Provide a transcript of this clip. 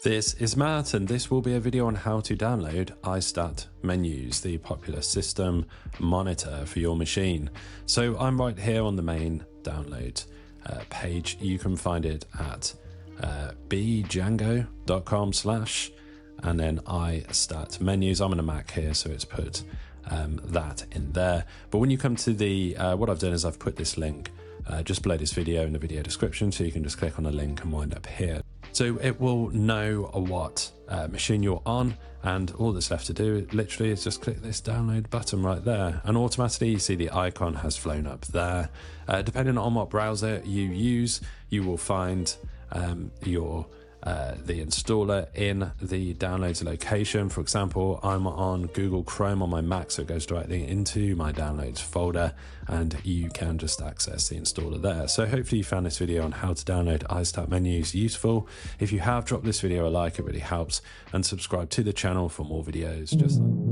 This is Matt, and this will be a video on how to download iStatMenus, the popular system monitor for your machine. So I'm right here on the main download page. You can find it at bdjango.com/ and then iStatMenus. I'm on a Mac here, so it's put that in there. But when you come to the, what I've done is I've put this link just below this video in the video description, so you can just click on the link and wind up here. So it will know what machine you're on, and all that's left to do literally is just click this download button right there, and automatically you see the icon has flown up there. Depending on what browser you use, you will find the installer in the downloads location. For example, I'm on Google Chrome on my Mac, so it goes directly into my downloads folder, and you can just access the installer there. So hopefully you found this video on how to download iStatMenus useful. If you have, drop this video a like, it really helps, and subscribe to the channel for more videos just like